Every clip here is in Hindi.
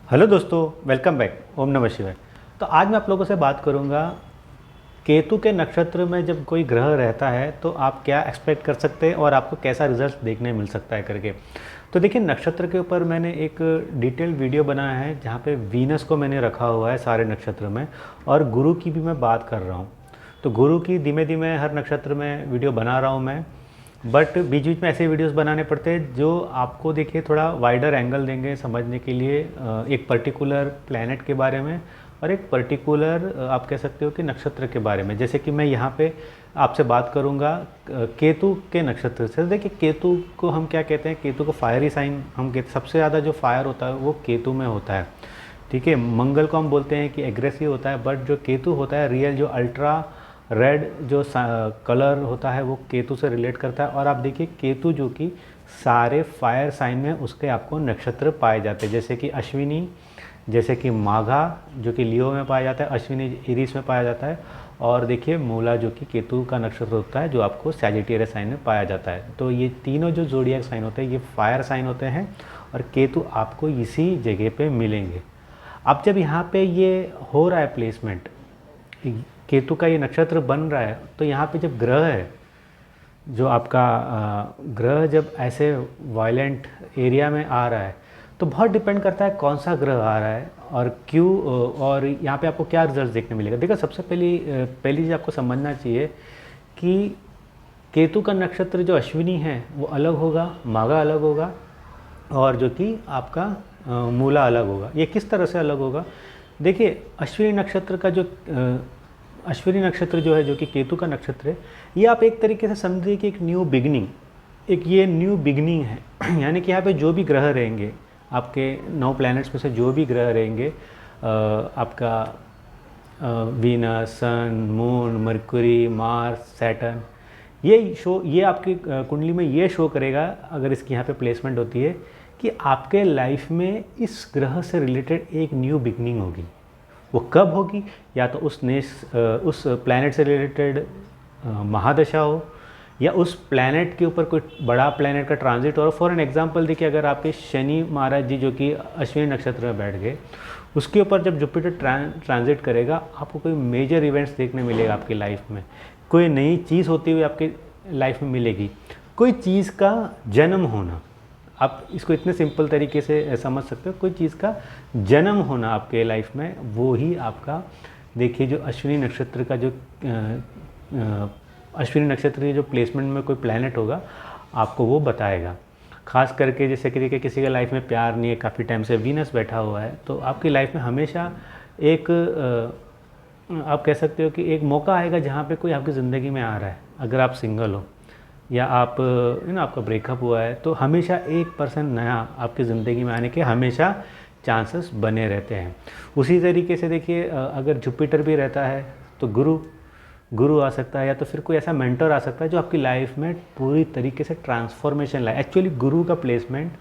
हेलो दोस्तों, वेलकम बैक। ओम नमः शिवाय। तो आज मैं आप लोगों से बात करूंगा केतु के नक्षत्र में जब कोई ग्रह रहता है तो आप क्या एक्सपेक्ट कर सकते हैं और आपको कैसा रिजल्ट देखने मिल सकता है करके। तो देखिए, नक्षत्र के ऊपर मैंने एक डिटेल्ड वीडियो बनाया है जहाँ पे वीनस को मैंने रखा हुआ है सारे नक्षत्र में, और गुरु की भी मैं बात कर रहा हूँ। तो गुरु की धीमे धीमे हर नक्षत्र में वीडियो बना रहा हूँ मैं, बट बीच बीच में ऐसे वीडियोस बनाने पड़ते हैं जो आपको देखिए थोड़ा वाइडर एंगल देंगे समझने के लिए, एक पर्टिकुलर प्लैनेट के बारे में और एक पर्टिकुलर आप कह सकते हो कि नक्षत्र के बारे में। जैसे कि मैं यहाँ पे आपसे बात करूँगा केतु के नक्षत्र से। देखिए, केतु को हम क्या कहते हैं, केतु को फायरी साइन हम कहते, सबसे ज़्यादा जो फायर होता है वो केतु में होता है। ठीक है, मंगल को हम बोलते हैं कि एग्रेसिव होता है, बट जो केतु होता है रियल, जो अल्ट्रा रेड जो कलर होता है वो केतु से रिलेट करता है। और आप देखिए, केतु जो कि सारे फायर साइन में उसके आपको नक्षत्र पाए जाते हैं, जैसे कि अश्विनी, जैसे कि माघा जो कि लियो में पाया जाता है, अश्विनी इरिस में पाया जाता है, और देखिए मूला जो कि केतु का नक्षत्र होता है जो आपको सैजिटेरियस साइन में पाया जाता है। तो ये तीनों जो जोडियाक साइन होते हैं ये फायर साइन होते हैं, और केतु आपको इसी जगह पे मिलेंगे। अब जब यहाँ पे ये हो रहा है प्लेसमेंट, केतु का ये नक्षत्र बन रहा है, तो यहाँ पे जब ग्रह है, जो आपका ग्रह जब ऐसे वायलेंट एरिया में आ रहा है तो बहुत डिपेंड करता है कौन सा ग्रह आ रहा है और क्यों, और यहाँ पे आपको क्या रिजल्ट देखने मिलेगा। देखो, सबसे पहली चीज़ आपको समझना चाहिए कि केतु का नक्षत्र जो अश्विनी है वो अलग होगा, माघा अलग होगा, और जो कि आपका मूला अलग होगा। ये किस तरह से अलग होगा? देखिए, अश्विनी नक्षत्र का जो अश्विनी नक्षत्र जो है, जो कि केतु का नक्षत्र है, ये आप एक तरीके से समझिए कि एक न्यू बिगनिंग, एक ये न्यू बिगनिंग है। यानी कि यहाँ पे जो भी ग्रह रहेंगे, आपके 9 प्लैनेट्स में से जो भी ग्रह रहेंगे, आपका वीनस, सन, मून, मरकुरी, मार्स, सैटर्न, ये आपकी कुंडली में ये शो करेगा, अगर इसकी यहाँ पे प्लेसमेंट होती है, कि आपके लाइफ में इस ग्रह से रिलेटेड एक न्यू बिगनिंग होगी। वो कब होगी? या तो उस प्लैनेट से रिलेटेड महादशा हो, या उस प्लैनेट के ऊपर कोई बड़ा प्लैनेट का ट्रांजिट हो। फॉर एन एग्जांपल देखिए, अगर आपके शनि महाराज जी जो कि अश्विनी नक्षत्र में बैठ गए, उसके ऊपर जब जुपिटर ट्रांजिट करेगा, आपको कोई मेजर इवेंट्स देखने मिलेगा आपकी लाइफ में, कोई नई चीज़ होती हुई आपकी लाइफ में मिलेगी, कोई चीज़ का जन्म होना। आप इसको इतने सिंपल तरीके से समझ सकते हो, कोई चीज़ का जन्म होना आपके लाइफ में, वो ही आपका देखिए जो अश्विनी नक्षत्र का जो अश्विनी नक्षत्र की जो प्लेसमेंट में कोई प्लैनेट होगा आपको वो बताएगा। खास करके जैसे कि देखिए, किसी का लाइफ में प्यार नहीं है, काफ़ी टाइम से वीनस बैठा हुआ है, तो आपकी लाइफ में हमेशा एक आप कह सकते हो कि एक मौका आएगा जहाँ पे कोई आपकी ज़िंदगी में आ रहा है। अगर आप सिंगल हो या आप आपका ब्रेकअप हुआ है, तो हमेशा एक पर्सन नया आपकी ज़िंदगी में आने के हमेशा चांसेस बने रहते हैं। उसी तरीके से देखिए, अगर जुपिटर भी रहता है तो गुरु आ सकता है, या तो फिर कोई ऐसा मेंटर आ सकता है जो आपकी लाइफ में पूरी तरीके से ट्रांसफॉर्मेशन लाए। एक्चुअली गुरु का प्लेसमेंट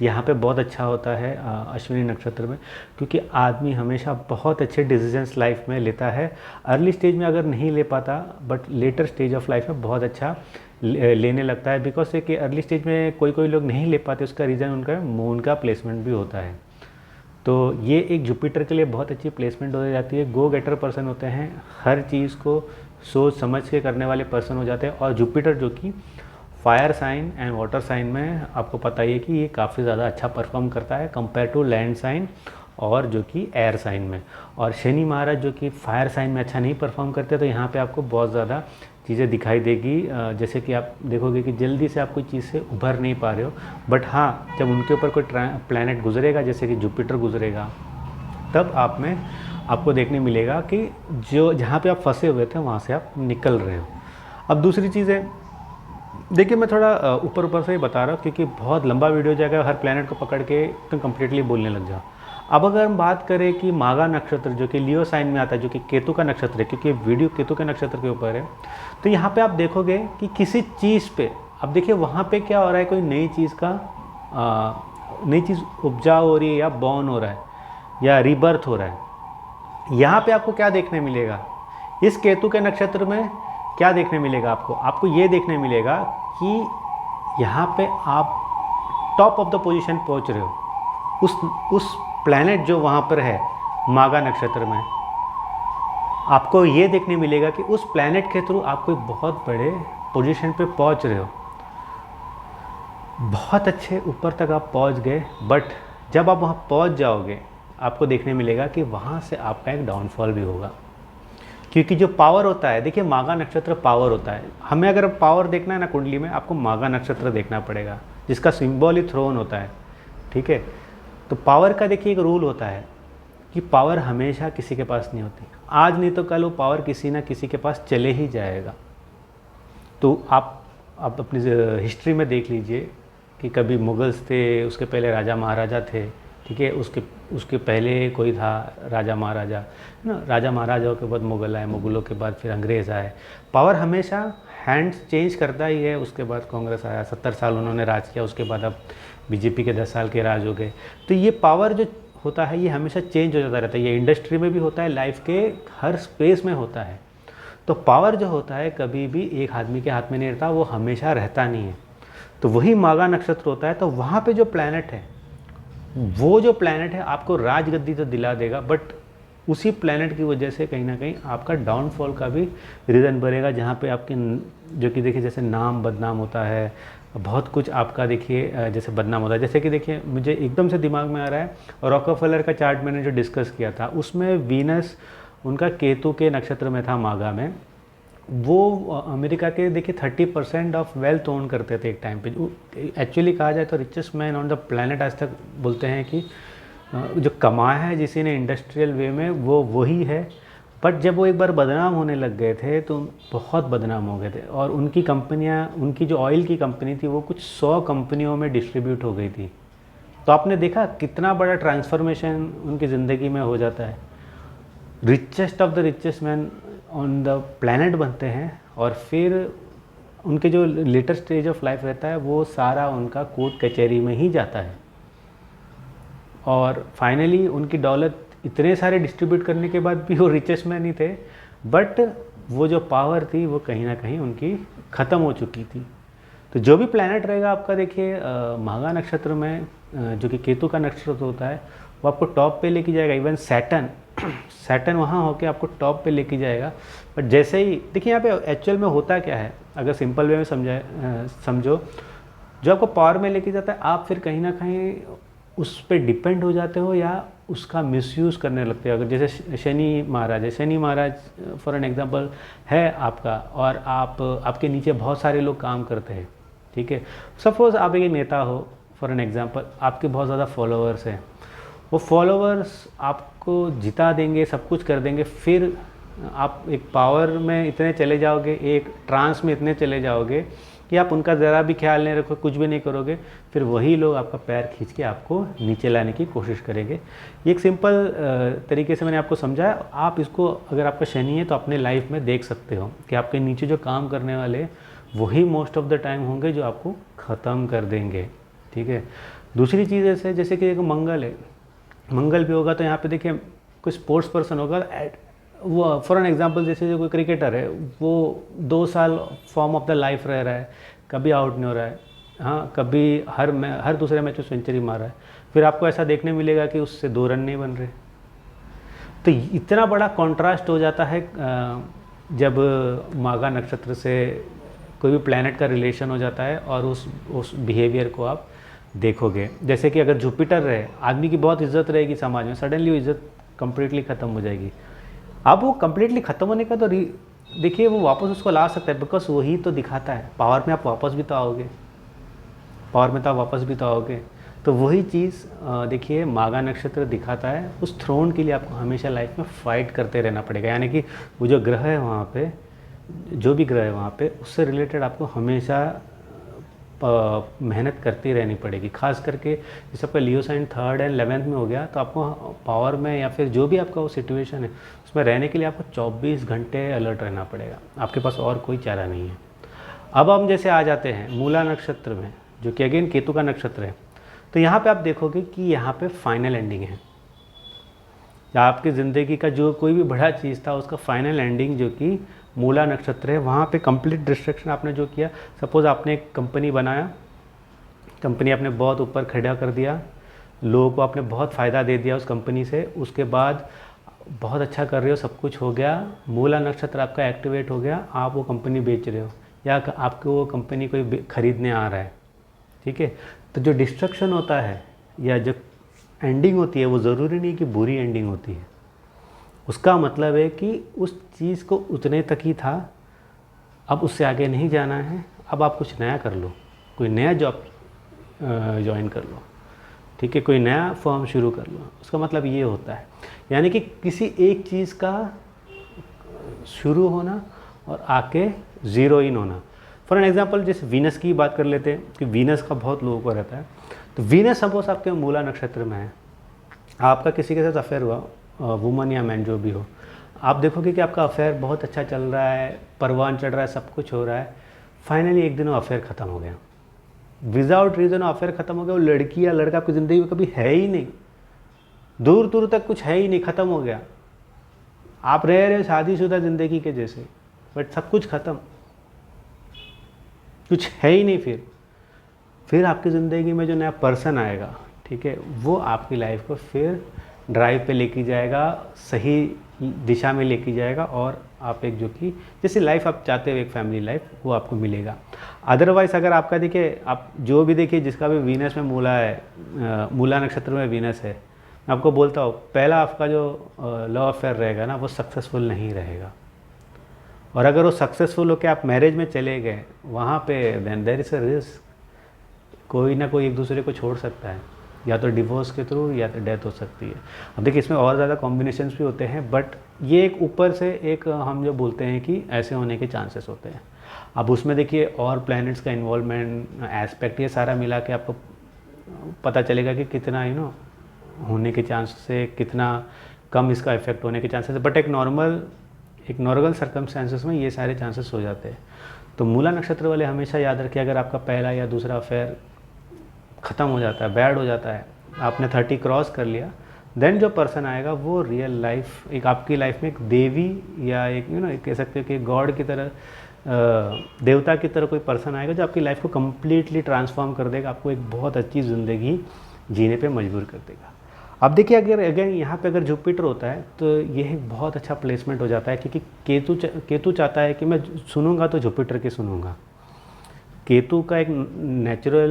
यहाँ पे बहुत अच्छा होता है अश्विनी नक्षत्र में, क्योंकि आदमी हमेशा बहुत अच्छे डिसीजंस लाइफ में लेता है। अर्ली स्टेज में अगर नहीं ले पाता, but later stage of life में बहुत अच्छा लेने लगता है। बिकॉज से कि अर्ली स्टेज में कोई लोग नहीं ले पाते, उसका रीज़न उनका मून का प्लेसमेंट भी होता है। तो ये एक जुपिटर के लिए बहुत अच्छी प्लेसमेंट हो जाती है। गो गेटर पर्सन होते हैं, हर चीज़ को सोच समझ के करने वाले पर्सन हो जाते हैं। और जुपिटर जो कि fire sign and water sign में आपको पता ही है कि ये काफ़ी ज़्यादा अच्छा परफॉर्म करता है कंपेयर टू लैंड साइन और जो कि एयर साइन में। और शनि महाराज जो कि फायर साइन में अच्छा नहीं परफॉर्म करते, तो यहाँ पे आपको बहुत ज़्यादा चीज़ें दिखाई देगी। जैसे कि आप देखोगे कि जल्दी से आप कोई चीज़ से उभर नहीं पा रहे हो, बट हाँ, जब उनके ऊपर कोई प्लैनेट गुजरेगा, जैसे कि जुपिटर गुजरेगा, तब आपको देखने मिलेगा कि जो जहाँ पे आप फंसे हुए थे वहाँ से आप निकल रहे हो। अब दूसरी चीज़ है, देखिए मैं थोड़ा ऊपर से ही बता रहा हूँ क्योंकि बहुत लंबा वीडियो जाएगा, हर प्लैनेट को पकड़ के तुम कम्प्लीटली बोलने लग जाओ। अब अगर हम बात करें कि माघा नक्षत्र जो कि लियो साइन में आता है, जो कि केतु का नक्षत्र है, क्योंकि वीडियो केतु के नक्षत्र के ऊपर है, तो यहाँ पे आप देखोगे कि किसी चीज़ पे, अब देखिए वहाँ पे क्या हो रहा है, कोई नई चीज़ उपजाऊ हो रही है, या बॉर्न हो रहा है, या रीबर्थ हो रहा है। यहाँ पे आपको क्या देखने मिलेगा इस केतु के नक्षत्र में? क्या देखने मिलेगा आपको ये देखने मिलेगा कि यहाँ पे आप टॉप ऑफ द पोजीशन पहुँच रहे हो, उस प्लैनेट जो वहाँ पर है मागा नक्षत्र में, आपको ये देखने मिलेगा कि उस प्लैनेट के थ्रू आप कोई बहुत बड़े पोजीशन पे पहुँच रहे हो, बहुत अच्छे ऊपर तक आप पहुँच गए, बट जब आप वहाँ पहुँच जाओगे आपको देखने मिलेगा कि वहाँ से आपका एक डाउनफॉल भी होगा। क्योंकि जो पावर होता है, देखिए मागा नक्षत्र पावर होता है। हमें अगर पावर देखना है ना कुंडली में, आपको मागा नक्षत्र देखना पड़ेगा, जिसका सिंबल ही थ्रोन होता है, ठीक है। तो पावर का देखिए एक रूल होता है कि पावर हमेशा किसी के पास नहीं होती, आज नहीं तो कल वो पावर किसी ना किसी के पास चले ही जाएगा। तो आप अपनी हिस्ट्री में देख लीजिए कि कभी मुगल्स थे, उसके पहले राजा महाराजा थे, ठीक है, उसके पहले कोई था राजा महाराजा, है ना, राजा महाराजाओं के बाद मुगल आए, मुगलों के बाद फिर अंग्रेज़ आए। पावर हमेशा हैंड्स चेंज करता ही है। उसके बाद कांग्रेस आया, 70 साल उन्होंने राज किया, उसके बाद अब बीजेपी के 10 साल के राज हो गए। तो ये पावर जो होता है ये हमेशा चेंज हो जाता रहता है, ये इंडस्ट्री में भी होता है, लाइफ के हर स्पेस में होता है। तो पावर जो होता है कभी भी एक आदमी के हाथ में नहीं रहता, वो हमेशा रहता नहीं है। तो वही मागा नक्षत्र होता है। तो वहाँ पे जो प्लैनेट है, वो जो प्लैनेट है आपको राजगद्दी तो दिला देगा, बट उसी प्लैनेट की वजह से कहीं ना कहीं आपका डाउनफॉल का भी रीज़न बनेगा, जहाँ पे आपके जो कि देखिए जैसे नाम बदनाम होता है, बहुत कुछ आपका देखिए जैसे बदनाम होता है। जैसे कि देखिए मुझे एकदम से दिमाग में आ रहा है, रॉकफेलर का चार्ट मैंने जो डिस्कस किया था उसमें वीनस उनका केतु के नक्षत्र में था मागा में। वो अमेरिका के देखिए 30% ऑफ वेल्थ ओन करते थे एक टाइम पे। एक्चुअली कहा जाए तो richest man on the planet आज तक बोलते हैं कि जो कमाया है जिसी ने इंडस्ट्रियल वे में वो वही है। बट जब वो एक बार बदनाम होने लग गए थे तो बहुत बदनाम हो गए थे, और उनकी कंपनियां, उनकी जो ऑयल की कंपनी थी वो कुछ 100 कंपनियों में डिस्ट्रीब्यूट हो गई थी। तो आपने देखा कितना बड़ा ट्रांसफॉर्मेशन उनकी ज़िंदगी में हो जाता है। Richest of the richest man on the planet बनते हैं, और फिर उनके जो लेटर स्टेज ऑफ लाइफ रहता है वो सारा उनका कोर्ट कचहरी में ही जाता है, और फाइनली उनकी दौलत इतने सारे डिस्ट्रीब्यूट करने के बाद भी वो रिचेस्ट मैन ही थे, बट वो जो पावर थी वो कहीं ना कहीं उनकी ख़त्म हो चुकी थी। तो जो भी प्लैनेट रहेगा आपका देखिए माघा नक्षत्र में, जो कि केतु का नक्षत्र होता है, वो आपको टॉप पे लेके जाएगा। इवन सैटर्न वहाँ होके आपको टॉप पे लेके जाएगा। बट जैसे ही देखिए यहाँ पे एक्चुअल में होता क्या है, अगर सिंपल वे में समझो, जो आपको पावर में लेके जाता है आप फिर कहीं ना कहीं उस पर डिपेंड हो जाते हो या उसका मिसयूज़ करने लगते हो। अगर जैसे शनि महाराज फॉर एन एग्जांपल है आपका, और आपके नीचे बहुत सारे लोग काम करते हैं, ठीक है। सपोज़ आप एक नेता हो फॉर एन एग्जांपल, आपके बहुत ज़्यादा फॉलोअर्स हैं, वो फॉलोअर्स आपको जिता देंगे, सब कुछ कर देंगे, फिर आप एक पावर में इतने चले जाओगे, एक ट्रांस में इतने चले जाओगे कि आप उनका ज़रा भी ख्याल नहीं रखो, कुछ भी नहीं करोगे, फिर वही लोग आपका पैर खींच के आपको नीचे लाने की कोशिश करेंगे। ये एक सिंपल तरीके से मैंने आपको समझाया। आप इसको, अगर आपका शनि है तो अपने लाइफ में देख सकते हो कि आपके नीचे जो काम करने वाले वही मोस्ट ऑफ द टाइम होंगे जो आपको ख़त्म कर देंगे, ठीक है। दूसरी चीज़ ऐसे जैसे कि एक मंगल है, मंगल भी होगा तो यहाँ पे देखिए कोई स्पोर्ट्स पर्सन होगा, वो फॉर एन एग्जांपल जैसे जो कोई क्रिकेटर है, वो 2 साल फॉर्म ऑफ द लाइफ रह रहा है, कभी आउट नहीं हो रहा है, हाँ, कभी हर दूसरे मैच में सेंचुरी मार रहा है, फिर आपको ऐसा देखने मिलेगा कि उससे 2 रन नहीं बन रहे। तो इतना बड़ा कॉन्ट्रास्ट हो जाता है जब माघा नक्षत्र से कोई भी प्लैनेट का रिलेशन हो जाता है और उस बिहेवियर को आप देखोगे। जैसे कि अगर जुपिटर रहे, आदमी की बहुत इज्जत रहेगी समाज में, सडनली वो इज्जत कंप्लीटली ख़त्म हो जाएगी। अब वो कंप्लीटली ख़त्म होने का तो देखिए वो वापस उसको ला सकता है, बिकॉज वही तो दिखाता है पावर में आप वापस भी तो आओगे, तो वही चीज़ देखिए माघा नक्षत्र दिखाता है। उस थ्रोन के लिए आपको हमेशा लाइफ में फाइट करते रहना पड़ेगा, यानी कि वो जो ग्रह है वहाँ पे, जो भी ग्रह है वहाँ पे, उससे रिलेटेड आपको हमेशा मेहनत करती रहनी पड़ेगी। खास करके जैसे आपका लियो साइन 3rd एंड 11th में हो गया तो आपको पावर में या फिर जो भी आपका वो सिचुएशन है उसमें रहने के लिए आपको 24 घंटे अलर्ट रहना पड़ेगा, आपके पास और कोई चारा नहीं है। अब हम जैसे आ जाते हैं मूला नक्षत्र में, जो कि अगेन केतु का नक्षत्र है। तो यहाँ पे आप देखोगे कि यहाँ पे फाइनल एंडिंग है, आपकी ज़िंदगी का जो कोई भी बड़ा चीज़ था उसका फाइनल एंडिंग जो कि मूला नक्षत्र है, वहाँ पे कंप्लीट डिस्ट्रक्शन आपने जो किया। सपोज़ आपने एक कंपनी बनाया, कंपनी आपने बहुत ऊपर खड़ा कर दिया, लोगों को आपने बहुत फ़ायदा दे दिया उस कंपनी से, उसके बाद बहुत अच्छा कर रहे हो, सब कुछ हो गया, मूला नक्षत्र आपका एक्टिवेट हो गया, आप वो कंपनी बेच रहे हो या आपको वो कंपनी कोई खरीदने आ रहा है, ठीक है। तो जो डिस्ट्रक्शन होता है या जो एंडिंग होती है वो ज़रूरी नहीं कि बुरी एंडिंग होती है। उसका मतलब है कि उस चीज़ को उतने तक ही था, अब उससे आगे नहीं जाना है, अब आप कुछ नया कर लो, कोई नया जॉब ज्वाइन कर लो, ठीक है, कोई नया फॉर्म शुरू कर लो। उसका मतलब ये होता है, यानी कि किसी एक चीज़ का शुरू होना और आके ज़ीरो इन होना। फॉर एन एग्जांपल जैसे वीनस की बात कर लेते हैं कि वीनस का बहुत लोगों को रहता है। तो वीनस सपोज आपके मूला नक्षत्र में है, आपका किसी के साथ अफेयर हुआ, वुमन या मैन जो भी हो, आप देखोगे कि आपका अफेयर बहुत अच्छा चल रहा है, परवान चढ़ रहा है, सब कुछ हो रहा है, फाइनली एक दिन वो अफेयर ख़त्म हो गया, विदाउट रीज़न अफेयर ख़त्म हो गया। वो लड़की या लड़का आपकी ज़िंदगी में कभी है ही नहीं, दूर दूर तक कुछ है ही नहीं, ख़त्म हो गया। आप रह रहे शादीशुदा ज़िंदगी के जैसे, बट सब कुछ ख़त्म, कुछ है ही नहीं। फिर आपकी ज़िंदगी में जो नया पर्सन आएगा, ठीक है, वो आपकी लाइफ को फिर ड्राइव पे लेके जाएगा, सही दिशा में लेके जाएगा, और आप एक जो कि जैसे लाइफ आप चाहते हो, एक फैमिली लाइफ, वो आपको मिलेगा। अदरवाइज़ अगर आपका देखिए, आप जो भी देखिए जिसका भी वीनस में मूला है, मूला नक्षत्र में वीनस है, मैं आपको बोलता हूँ पहला आपका जो लव अफेयर रहेगा ना, वो सक्सेसफुल नहीं रहेगा। और अगर वो सक्सेसफुल होकर आप मैरिज में चले गए, वहाँ पे then there is a risk, कोई ना कोई एक दूसरे को छोड़ सकता है, या तो डिवोर्स के थ्रू या तो डेथ हो सकती है। अब देखिए इसमें और ज़्यादा कॉम्बिनेशंस भी होते हैं, बट ये एक ऊपर से एक हम जो बोलते हैं कि ऐसे होने के चांसेस होते हैं। अब उसमें देखिए और प्लैनेट्स का इन्वॉल्वमेंट, एस्पेक्ट, ये सारा मिला के आपको पता चलेगा कि कितना होने के चांसेस है, कितना कम इसका इफेक्ट होने के चांसेस है। बट एक नॉर्मल सर्कमस्टेंसेस में ये सारे चांसेस हो जाते हैं। तो मूला नक्षत्र वाले हमेशा याद रखिए, अगर आपका पहला या दूसरा अफेयर ख़त्म हो जाता है, बैड हो जाता है, आपने 30 क्रॉस कर लिया, देन जो पर्सन आएगा वो रियल लाइफ, एक आपकी लाइफ में एक देवी या एक कह सकते हो कि गॉड की तरह, देवता की तरह कोई पर्सन आएगा जो आपकी लाइफ को कम्प्लीटली ट्रांसफॉर्म कर देगा, आपको एक बहुत अच्छी ज़िंदगी जीने पे मजबूर कर देगा। अब देखिए अगर अगेन यहाँ पे अगर जुपिटर होता है तो ये एक बहुत अच्छा प्लेसमेंट हो जाता है, क्योंकि केतु चाहता है कि मैं सुनूंगा तो जुपिटर की सुनूंगा। केतु का एक नेचुरल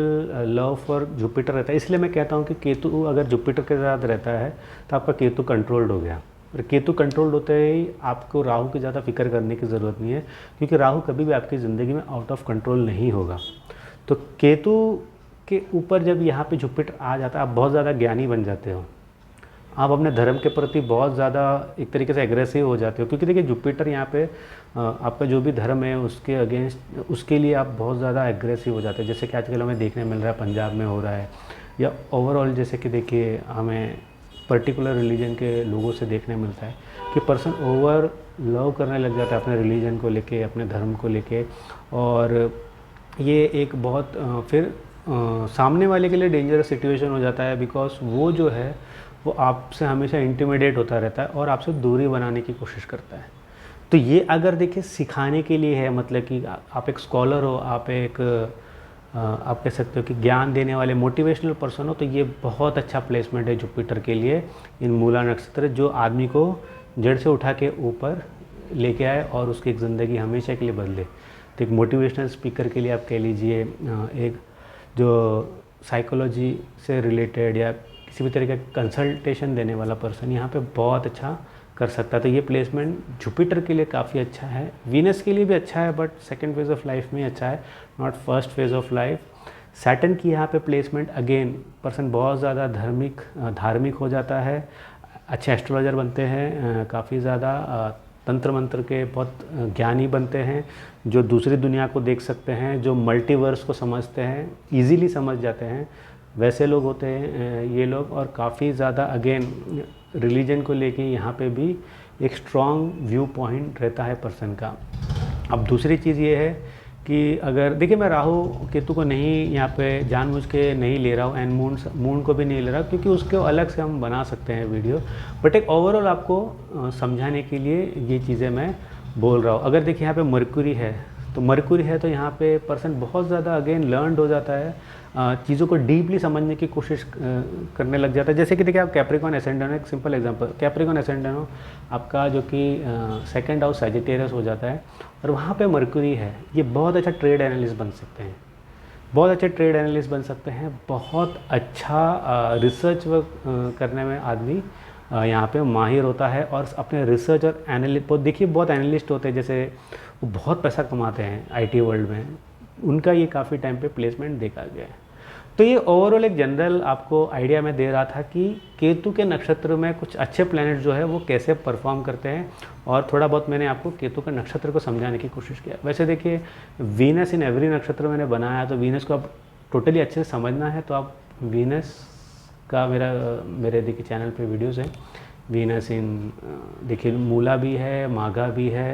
लव फॉर जुपिटर रहता है, इसलिए मैं कहता हूँ कि केतु अगर जुपिटर के साथ रहता है तो आपका केतु कंट्रोल्ड हो गया। और केतु कंट्रोल्ड होते ही आपको राहु की ज़्यादा फिक्र करने की ज़रूरत नहीं है, क्योंकि राहु कभी भी आपकी ज़िंदगी में आउट ऑफ कंट्रोल नहीं होगा। तो केतु के ऊपर जब यहाँ पे जुपिटर आ जाता है, आप बहुत ज़्यादा ज्ञानी बन जाते हो, आप अपने धर्म के प्रति बहुत ज़्यादा एक तरीके से एग्रेसिव हो जाते हो, क्योंकि देखिए जुपिटर यहाँ पे आपका जो भी धर्म है उसके अगेंस्ट, उसके लिए आप बहुत ज़्यादा एग्रेसिव हो जाते हैं। जैसे कि आजकल हमें देखने मिल रहा है, पंजाब में हो रहा है, या ओवरऑल जैसे कि देखिए हमें पर्टिकुलर रिलीजन के लोगों से देखने मिलता है कि पर्सन ओवर लव करने लग जाता है अपने रिलीजन को लेके, अपने धर्म को लेके, और ये एक बहुत फिर सामने वाले के लिए डेंजरस सिचुएशन हो जाता है, बिकॉज वो जो है वो आपसे हमेशा इंटिमिडेट होता रहता है और आपसे दूरी बनाने की कोशिश करता है। तो ये अगर देखिए सिखाने के लिए है, मतलब कि आप एक स्कॉलर हो, आप कह सकते हो कि ज्ञान देने वाले मोटिवेशनल पर्सन हो, तो ये बहुत अच्छा प्लेसमेंट है जुपिटर के लिए इन मूला नक्षत्र, जो आदमी को जड़ से उठा के ऊपर लेके आए और उसकी एक ज़िंदगी हमेशा के लिए बदले। तो एक मोटिवेशनल स्पीकर के लिए आप कह लीजिए, एक जो साइकोलॉजी से रिलेटेड या किसी भी तरह का कंसल्टेशन देने वाला पर्सन यहाँ पे बहुत अच्छा कर सकता है। तो ये प्लेसमेंट जुपिटर के लिए काफ़ी अच्छा है, वीनस के लिए भी अच्छा है, but second phase of life में अच्छा है, not first phase of life. Saturn की यहाँ पे प्लेसमेंट, अगेन पर्सन बहुत ज़्यादा धार्मिक हो जाता है, अच्छे एस्ट्रोलॉजर बनते हैं, काफ़ी ज़्यादा तंत्र मंत्र के बहुत ज्ञानी बनते हैं, जो दूसरी दुनिया को देख सकते हैं, जो मल्टीवर्स को समझते हैं, ईजीली समझ जाते हैं, वैसे लोग होते हैं ये लोग। और काफ़ी ज़्यादा अगेन रिलीजन को लेके यहाँ पे भी एक स्ट्रॉन्ग व्यू पॉइंट रहता है पर्सन का। अब दूसरी चीज़ ये है कि अगर देखिए मैं राहु केतु को नहीं यहाँ पे जानबूझ के नहीं ले रहा हूँ, एंड मून को भी नहीं ले रहा, क्योंकि उसके अलग से हम बना सकते हैं वीडियो, बट एक ओवरऑल आपको समझाने के लिए ये चीज़ें मैं बोल रहा हूँ। अगर देखिए यहाँ पे मरकुरी है तो यहाँ पे पर्सन बहुत ज़्यादा अगेन लर्नड हो जाता है, चीज़ों को डीपली समझने की कोशिश करने लग जाता है। जैसे कि देखिए आप कैप्रिकॉन एसेंडेंट, एक सिंपल एग्जांपल, कैप्रिकॉन एसेंडेंट आपका जो कि सेकंड हाउस सजिटेरियस हो जाता है और वहाँ पे मरकरी है, ये बहुत अच्छा ट्रेड एनालिस्ट बन सकते हैं, बहुत अच्छे ट्रेड एनालिस्ट बन सकते हैं, बहुत अच्छा रिसर्च वर्क करने में आदमी यहाँ पे माहिर होता है और अपने रिसर्च और एनालिस्ट, देखिए बहुत एनालिस्ट होते हैं जैसे वो बहुत पैसा कमाते हैं आईटी वर्ल्ड में, उनका ये काफ़ी टाइम पे प्लेसमेंट देखा गया है। तो ये ओवरऑल एक जनरल आपको आइडिया मैं दे रहा था कि केतु के नक्षत्र में कुछ अच्छे प्लैनेट जो है वो कैसे परफॉर्म करते हैं, और थोड़ा बहुत मैंने आपको केतु के नक्षत्र को समझाने की कोशिश किया। वैसे देखिए वीनस इन एवरी नक्षत्र मैंने बनाया, तो वीनस को आप टोटली अच्छे से समझना है तो आप वीनस का मेरे देखिए चैनल पे वीडियोस हैं, वीनस इन देखिए मूला भी है, माघा भी है,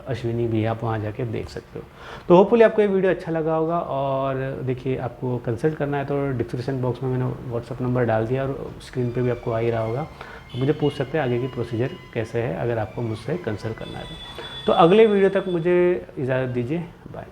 अश्विनी भी है, आप वहाँ जाके देख सकते हो। तो होपफुली आपको ये वीडियो अच्छा लगा होगा, और देखिए आपको कंसल्ट करना है तो डिस्क्रिप्शन बॉक्स में मैंने व्हाट्सअप नंबर डाल दिया और स्क्रीन पे भी आपको आ ही रहा होगा, मुझे पूछ सकते हैं आगे की प्रोसीजर कैसे है अगर आपको मुझसे कंसल्ट करना है तो अगले वीडियो तक मुझे इजाज़त दीजिए, बाय।